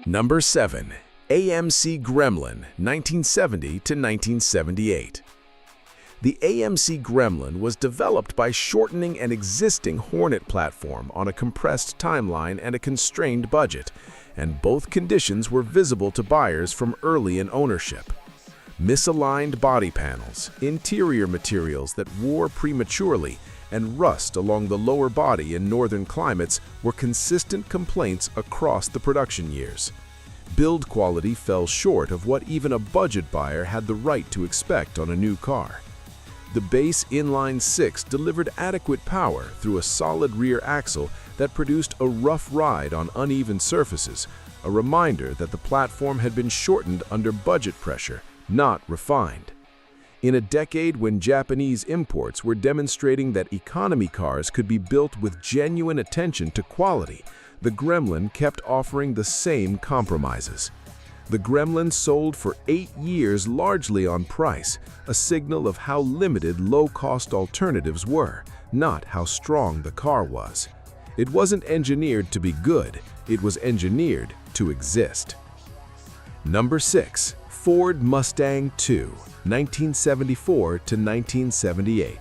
Number 7. AMC Gremlin, 1970 to 1978. The AMC Gremlin was developed by shortening an existing Hornet platform on a compressed timeline and a constrained budget, and both conditions were visible to buyers from early in ownership. Misaligned body panels, interior materials that wore prematurely, and rust along the lower body in northern climates were consistent complaints across the production years. Build quality fell short of what even a budget buyer had the right to expect on a new car. The base inline-six delivered adequate power through a solid rear axle that produced a rough ride on uneven surfaces, a reminder that the platform had been shortened under budget pressure, not refined. In a decade when Japanese imports were demonstrating that economy cars could be built with genuine attention to quality, the Gremlin kept offering the same compromises. The Gremlin sold for 8 years largely on price, a signal of how limited low-cost alternatives were, not how strong the car was. It wasn't engineered to be good, it was engineered to exist. Number 6. Ford Mustang II, 1974 to 1978.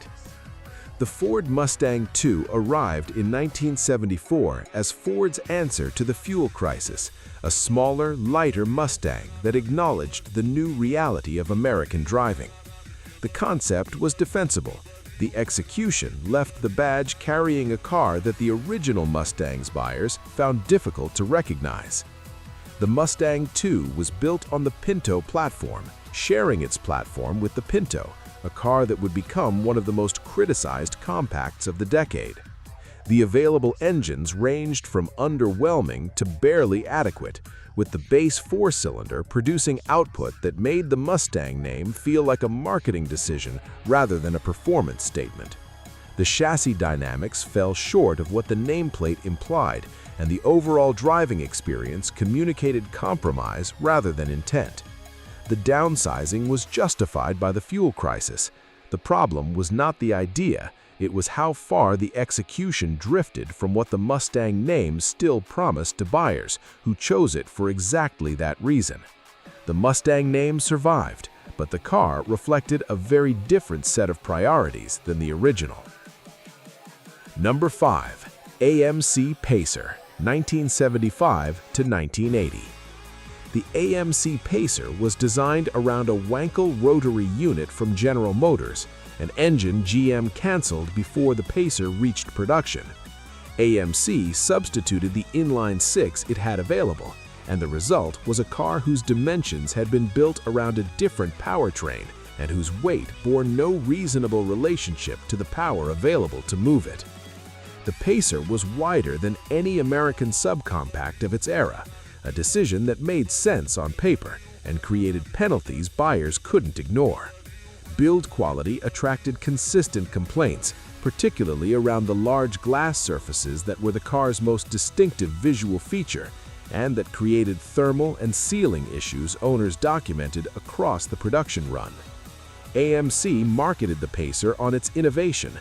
The Ford Mustang II arrived in 1974 as Ford's answer to the fuel crisis, a smaller, lighter Mustang that acknowledged the new reality of American driving. The concept was defensible. The execution left the badge carrying a car that the original Mustang's buyers found difficult to recognize. The Mustang II was built on the Pinto platform, sharing its platform with the Pinto, a car that would become one of the most criticized compacts of the decade. The available engines ranged from underwhelming to barely adequate, with the base four-cylinder producing output that made the Mustang name feel like a marketing decision rather than a performance statement. The chassis dynamics fell short of what the nameplate implied, and the overall driving experience communicated compromise rather than intent. The downsizing was justified by the fuel crisis. The problem was not the idea, it was how far the execution drifted from what the Mustang name still promised to buyers, who chose it for exactly that reason. The Mustang name survived, but the car reflected a very different set of priorities than the original. Number 5. AMC Pacer, 1975 to 1980. The AMC Pacer was designed around a Wankel rotary unit from General Motors, an engine GM canceled before the Pacer reached production. AMC substituted the inline-six it had available, and the result was a car whose dimensions had been built around a different powertrain and whose weight bore no reasonable relationship to the power available to move it. The Pacer was wider than any American subcompact of its era, a decision that made sense on paper and created penalties buyers couldn't ignore. Build quality attracted consistent complaints, particularly around the large glass surfaces that were the car's most distinctive visual feature, and that created thermal and sealing issues owners documented across the production run. AMC marketed the Pacer on its innovation.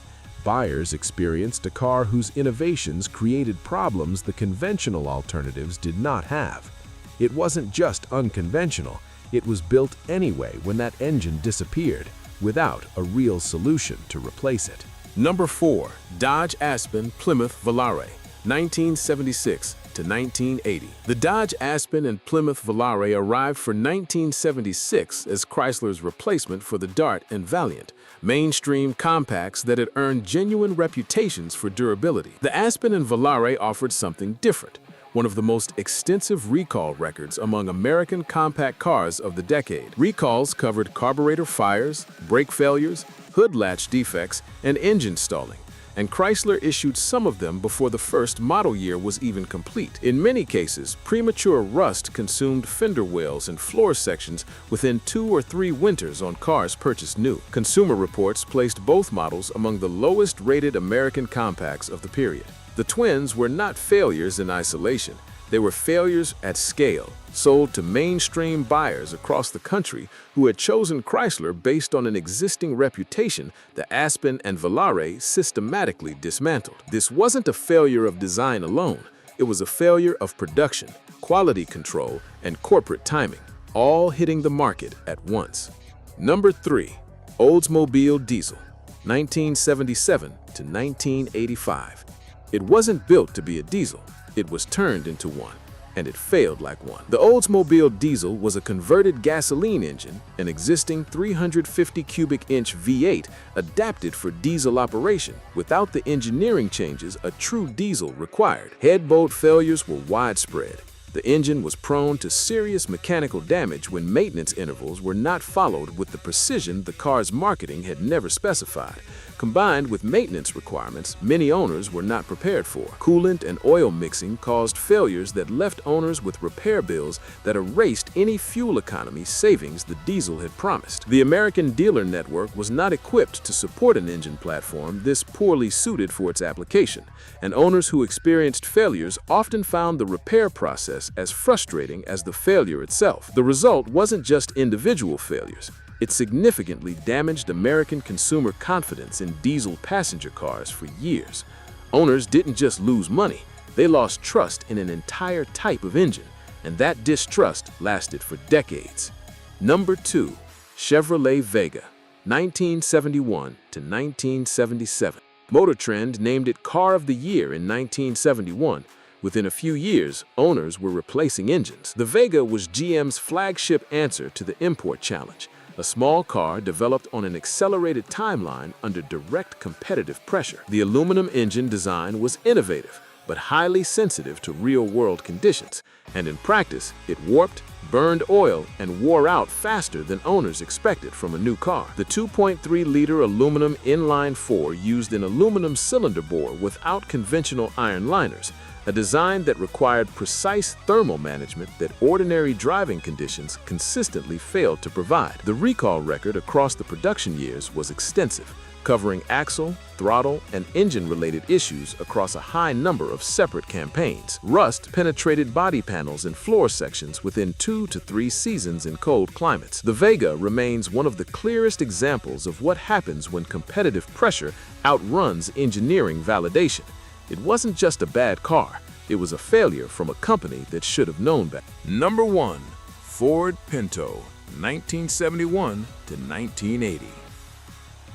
Buyers experienced a car whose innovations created problems the conventional alternatives did not have. It wasn't just unconventional, it was built anyway when that engine disappeared, without a real solution to replace it. Number 4. Dodge Aspen Plymouth Volare, 1976 to 1980. The Dodge Aspen and Plymouth Volare arrived for 1976 as Chrysler's replacement for the Dart and Valiant, mainstream compacts that had earned genuine reputations for durability. The Aspen and Volare offered something different, one of the most extensive recall records among American compact cars of the decade. Recalls covered carburetor fires, brake failures, hood latch defects, and engine stalling, and Chrysler issued some of them before the first model year was even complete. In many cases, premature rust consumed fender wells and floor sections within 2 or 3 winters on cars purchased new. Consumer Reports placed both models among the lowest-rated American compacts of the period. The twins were not failures in isolation. They were failures at scale, sold to mainstream buyers across the country who had chosen Chrysler based on an existing reputation the Aspen and Volare systematically dismantled. This wasn't a failure of design alone. It was a failure of production, quality control, and corporate timing, all hitting the market at once. Number 3. Oldsmobile Diesel, 1977 to 1985. It wasn't built to be a diesel, it was turned into one, and it failed like one. The Oldsmobile Diesel was a converted gasoline engine, an existing 350 cubic inch V8 adapted for diesel operation without the engineering changes a true diesel required. Head bolt failures were widespread. The engine was prone to serious mechanical damage when maintenance intervals were not followed with the precision the car's marketing had never specified. Combined with maintenance requirements many owners were not prepared for. Coolant and oil mixing caused failures that left owners with repair bills that erased any fuel economy savings the diesel had promised. The American dealer network was not equipped to support an engine platform this poorly suited for its application, and owners who experienced failures often found the repair process as frustrating as the failure itself. The result wasn't just individual failures. It significantly damaged American consumer confidence in diesel passenger cars for years. Owners didn't just lose money, they lost trust in an entire type of engine, and that distrust lasted for decades. Number 2. Chevrolet Vega, 1971 to 1977. Motor Trend named it Car of the Year in 1971. Within a few years, owners were replacing engines. The Vega was GM's flagship answer to the import challenge, a small car developed on an accelerated timeline under direct competitive pressure. The aluminum engine design was innovative, but highly sensitive to real-world conditions, and in practice, it warped, burned oil, and wore out faster than owners expected from a new car. The 2.3-liter aluminum inline-4 used an aluminum cylinder bore without conventional iron liners, a design that required precise thermal management that ordinary driving conditions consistently failed to provide. The recall record across the production years was extensive, covering axle, throttle, and engine-related issues across a high number of separate campaigns. Rust penetrated body panels and floor sections within 2 to 3 seasons in cold climates. The Vega remains one of the clearest examples of what happens when competitive pressure outruns engineering validation. It wasn't just a bad car, it was a failure from a company that should have known better. Number 1. Ford Pinto, 1971 to 1980.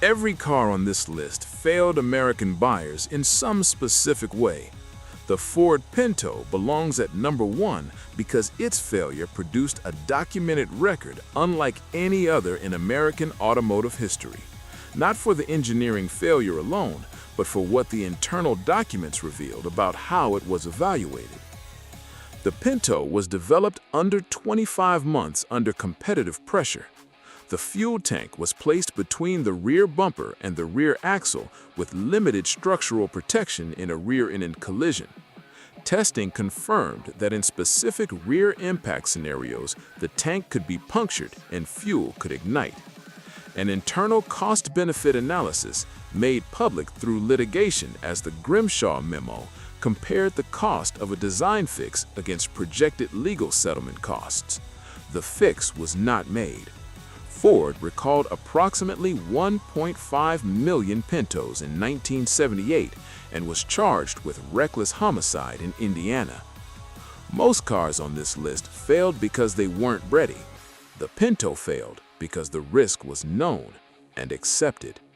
Every car on this list failed American buyers in some specific way. The Ford Pinto belongs at number 1 because its failure produced a documented record unlike any other in American automotive history. Not for the engineering failure alone, but for what the internal documents revealed about how it was evaluated. The Pinto was developed under 25 months under competitive pressure. The fuel tank was placed between the rear bumper and the rear axle with limited structural protection in a rear-end collision. Testing confirmed that in specific rear impact scenarios, the tank could be punctured and fuel could ignite. An internal cost-benefit analysis made public through litigation as the Grimshaw Memo compared the cost of a design fix against projected legal settlement costs. The fix was not made. Ford recalled approximately 1.5 million Pintos in 1978 and was charged with reckless homicide in Indiana. Most cars on this list failed because they weren't ready. The Pinto failed because the risk was known and accepted.